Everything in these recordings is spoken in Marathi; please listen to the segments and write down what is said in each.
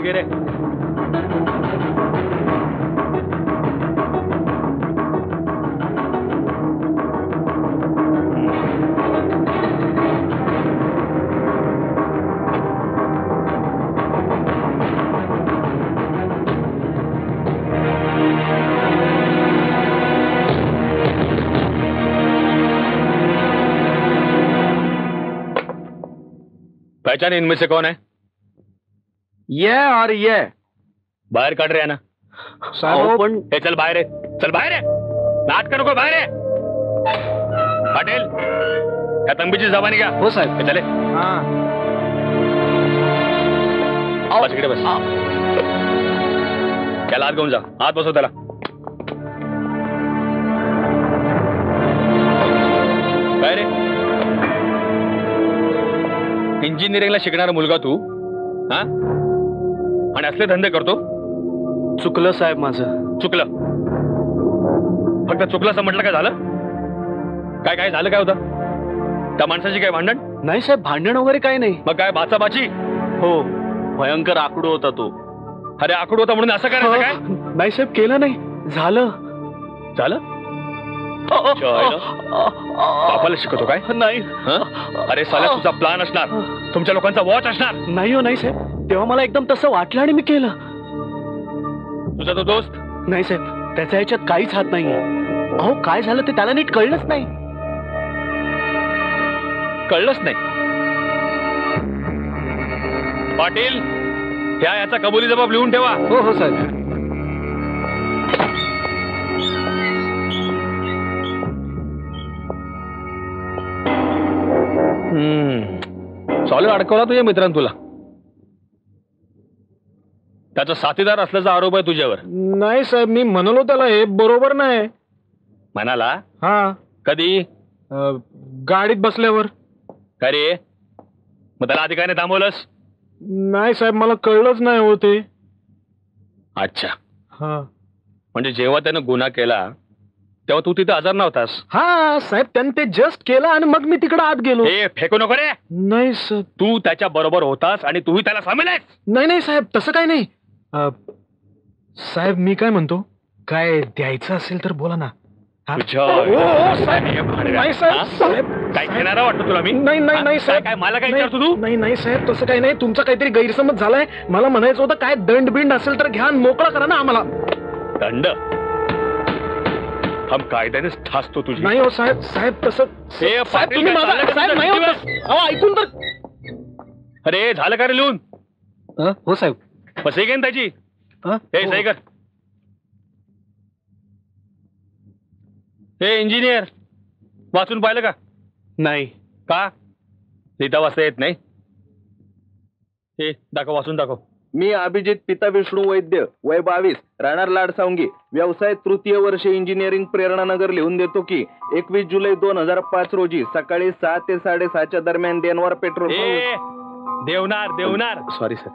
घे रे. पहचाने इनमें से कौन है? ये और ये. बाहेर काढ रे ना. पण चल बाहेर आहे. चल बाहेर आहे. नाटक नको बाहेर आहे. पाटील या तंबीची जबानी घ्या. हो साहेब. चले. हा बस इकडे बस. त्याला आत घेऊन जा. आत बसव त्याला. काय रे इंजिनिअरिंगला शिकणारा मुलगा तू हा आणि असले धंदे करतो? चुकलं साहेब माझं. चुकलं? फक्त चुकलं असं म्हटलं काय झालं? काय काय झालं? काय होतं त्या माणसाची? काय भांडण? नाही साहेब भांडण वगैरे काही नाही. मग काय बाचाबाची? हो भयंकर आकडू होता तो. अरे आकडू होता म्हणून असं करायचं काय? नाही साहेब केलं नाही. झालं. झालं? बापाला शिकवतो काय? नाही. अरे साला तुझा प्लान असणार. तुमच्या लोकांचा वॉच असणार. नाही हो नाही साहेब. तेव्हा मला एकदम तसं वाटलं आणि मी केलं. तुझा तो दोस्त? नाही साहेब त्याच्या ह्याच्यात काहीच हात नाही. अहो काय झालं ते त्याला नीट कळलंच नाही. कळलंच नाही? पाटील याचा कबुली जबाब लिहून ठेवा. हो हो साहेब. सॉलिड अडकवला तुझ्या मित्रांनी तुला. त्याचा साथीदार असल्याचा आरोप आहे तुझ्यावर. नाही साहेब मी म्हणालो त्याला हे बरोबर नाही. म्हणाला? हा. कधी? गाडीत बसल्यावर. काय रे मग त्याला आधी काय नाही थांबवलंस? नाही साहेब मला कळलंच नाही होते. अच्छा. हा म्हणजे जेव्हा त्यानं गुन्हा केला तेव्हा तू तिथे हजर नव्हतास? हा साहेब त्याने ते जस्ट केलं आणि मग मी तिकडे आत गेलो. हे फेकू नको रे. नाही सर. तू त्याच्या बरोबर होतास आणि तूही त्याला सामील आहेस? नाही नाही साहेब तसं काही नाही. साहेब मी काय म्हणतो काय द्यायचं असेल तर बोला ना. काय घेणारा वाटतं तुला मी? नाही नाही नाही साहेब. काय मला काय विचारतो तू? नाही नाही साहेब तसं काही नाही. तुमचा काहीतरी गैरसमज झालाय. मला म्हणायचं होतं काय दंड बिंड असेल तर घ्या मोकळा करा ना आम्हाला. दंड? हम कायद्यानेच ठासतो तुझी. नाही हो साहेब. साहेब तसं तुम्ही माझा साहेब नाही होत. ऐकून तर. अरे झालं का रे लिहून? हो साहेब. बस हे घेन त्याची. सही कर. हे इंजिनियर वाचून पाहिलं का? नाही. का? लिहिता वाचता येत नाही? हे दाखव वाचून दाखव. मी अभिजित पिता विष्णू वैद्य वय 22 राहणार लाडसावंगी व्यवसाय तृतीय वर्ष इंजिनिअरिंग प्रेरणानगर लिहून देतो की 21 जुलै 2005 रोजी सकाळी 6 ते 6:30 दरम्यान Denwar petrol Deonar sorry sir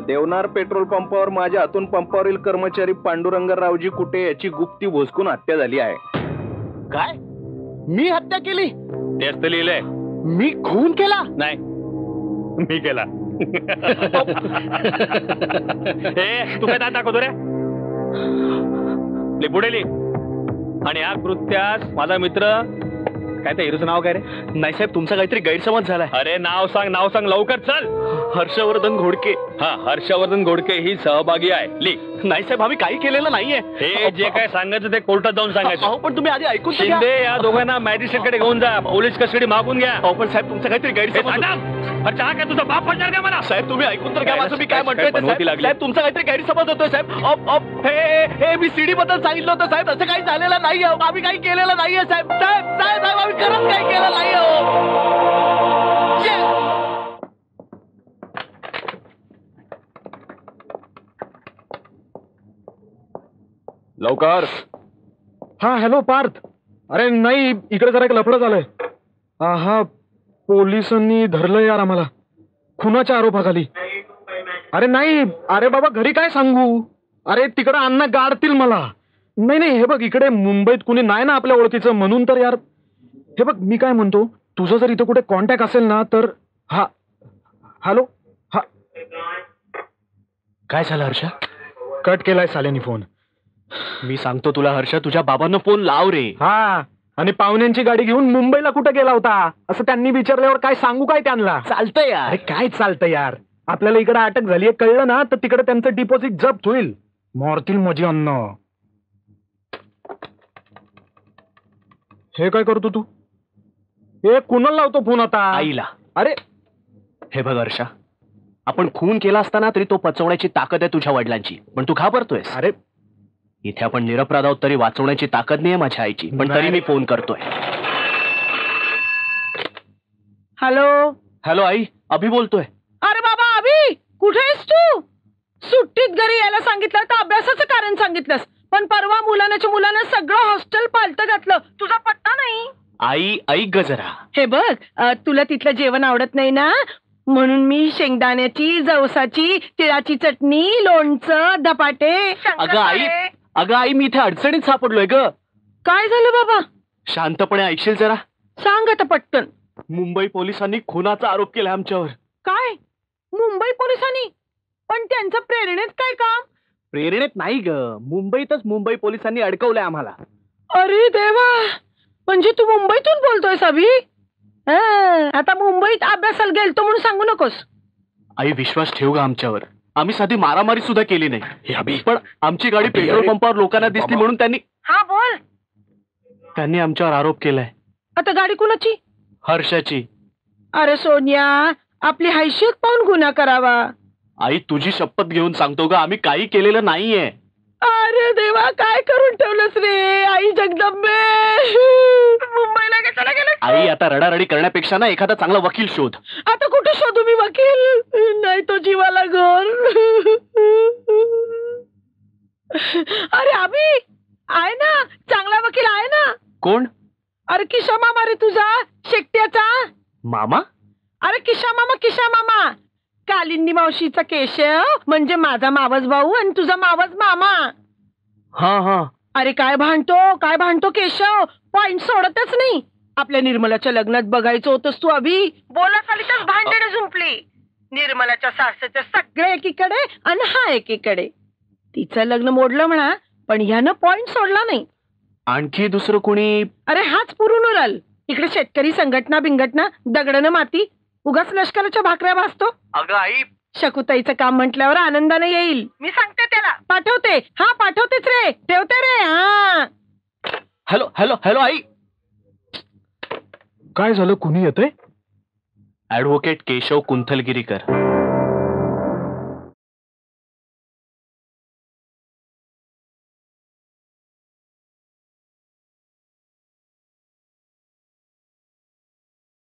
Deonar petrol पंपावर माझ्या हातून पंपावरील कर्मचारी पांडुरंगरावजी कुटे याची गुप्ती भोसकून हत्या झाली आहे. काय? मी हत्या केली? तेच तर लिहिलंय. मी खून केला? नाही मी केला. तू काय दाखवतो रे? पुढे लिह. आणि या कृत्यास माझा मित्र काय त्या हिरोचं नाव काय रे? नाही साहेब तुमचा काहीतरी गैरसमज झालाय. अरे नाव सांग लवकर. चल. हर्षवर्धन घोडके. हा हर्षवर्धन घोडके ही सहभागी आहे. लिह. नाही साहेब आम्ही काही केलेलं नाहीये. हे जे काय सांगायचं ते कोर्टात जाऊन सांगायचं. पण तुम्ही आधी ऐकून शिंदे या दोघांना मॅजिस्ट्रेट कडे घेऊन जा. पोलीस कस्टडी मागून घ्या. पण साहेब तुमचा काहीतरी गैरसमज. अच्छा काय तुझा बाप पडणार का मला? साहेब तुम्ही ऐकून तर घ्या माझं मी काय म्हणतोय. साहेब तुमचा काहीतरी गैरसमज होतोय साहेब. हे मी सीडी बद्दल सांगितलं होतं साहेब. असं काही झालेलं नाही. आम्ही काही केलेलं नाहीये साहेब. साहेब साहेब आम्ही खरंच काही केलं नाही. लवकर. हा हॅलो पार्थ. अरे नाही इकडे जरा एक लफडं झालंय. हा पोलिसांनी धरलं यार आम्हाला खुनाच्या आरोपाखाली. अरे नाही. अरे बाबा घरी काय सांगू. अरे तिकडं अण्णा गाडतील मला. नाही हे बघ इकडे मुंबईत कुणी नाही ना आपल्या ओळखीचं म्हणून तर यार. हे बघ मी काय म्हणतो तुझं जर इथं कुठे कॉन्टॅक्ट असेल ना तर. हा हॅलो. हा काय झालं हर्षा? कट केलाय साल्यानी फोन. मी सांगतो तुला हर्षा, तुझ्या बाबांना फोन लाव रे. हा, आणि पाहुण्यांची गाडी घेऊन मुंबईला कुठं गेला होता असं त्यांनी विचारल्यावर काय सांगू काय त्यांना? चालतंय अरे यार. काय चालतं यार, आपल्याला इकडे अटक झाली कळलं ना तर तिकडे त्यांचं डिपॉझिट जप्त होईल. मारतील माझी अन्न. हे काय करतो तू? हे कुणाला लावतो फोन आता? आईला. अरे हे बघ हर्षा, आपण खून केला असताना तरी तो पचवण्याची ताकद आहे तुझ्या वडिलांची, पण तू घाबरतोयस. अरे इथे आपण निरपराध आहोत तरी वाचवण्याची ताकद नाहीये माझ्या आईची, पण तरी मी फोन करतोय. हॅलो. हॅलो आई, अभि बोलतोय. अरे बाबा अभि, कुठे आहेस तू? सुट्टीत घरी यायला सांगितलं तर अभ्यासाचं कारण सांगितलंस, पण परवा मुलानं सगळं हॉस्टेल पालतं घातलं. तुझा पत्ता नाही. आई ऐक ग जरा. हे बघ, तुला तिथलं जेवण आवडत नाही ना, म्हणून मी शेंगदाण्याची, जवसाची, तिळाची चटणी, लोणचं, धपाटे. अगं आई मी इथे अडचणीत सापडलोय ग. काय झालं बाबा? शांतपणे ऐकशील जरा. सांग आता पटकन. मुंबई पोलिसांनी खुनाचा आरोप केला आमच्यावर. काय? मुंबई पोलिसांनी? पण त्यांचं प्रेरणेत काय काम? प्रेरणेत नाही ग, मुंबईतच मुंबई पोलिसांनी अडकवलंय आम्हाला. अरे देवा, म्हणजे तू मुंबईतून बोलतोयस अभि? आता मुंबईत अभ्यासाला गेलतो म्हणून सांगू नकोस. आई विश्वास ठेव ग आमच्यावर. आम्ही साधी मारामारी सुद्धा केली नाही, पण आमची गाडी पेट्रोल पंपावर लोकांना दिसली म्हणून हा बोल. त्यांनी आमच्यावर आरोप केलाय. आता गाडी कुणाची? हर्षाची. अरे सोनिया, आपली हैसियत पाहून गुन्हा करावा. आई तुझी शपथ घेऊन सांगतो ग, आम्ही काही केलेलं नाहीये. अरे देवा, काय करून ठेवलंस रे आई जगदंबे. मुंबईला कशाला गेलं? आई आता रडारडी करण्यापेक्षा ना एखादा चांगला वकील शोध. आता कुठे शोधू मी वकील? नाही तो जीवाला घर. अरे अभि, आहे ना चांगला वकील आहे ना. कोण? अरे किशा मामा रे तुझा, शेकट्याचा मामा. अरे किशा मामा कालिंदी मावशीचा केशव, म्हणजे माझा मावस भाऊ आणि तुझा मावस मामा. हा. अरे काय भांडतो केशव, पॉइंट सोडतच नाही. आपल्या निर्मलाच्या लग्नात बघायचं होतंस तू अभि, बोलत आली तर भांडणे जुंपली. निर्मलाच्या सासऱ्याच्या सगळे एकीकडे आणि हा एकीकडे. तिचं लग्न मोडलं म्हणा, पण ह्यानं पॉइंट सोडला नाही. आणखी दुसरं कोणी? अरे हाच पुरून उरल. इकडे शेतकरी संघटना बिंगटना, दगडनं माती, उगाच लष्कराच्या भाकऱ्या भासतो. अगं आई, शकुताईचं काम म्हटल्यावर आनंदाने येईल. मी सांगते त्याला, पाठवते. हा पाठवतेच रे, ठेवते रे. हा हॅलो आई. काय झालं, कुणी येतंय? ऍडव्होकेट केशव कुंथलगिरीकर.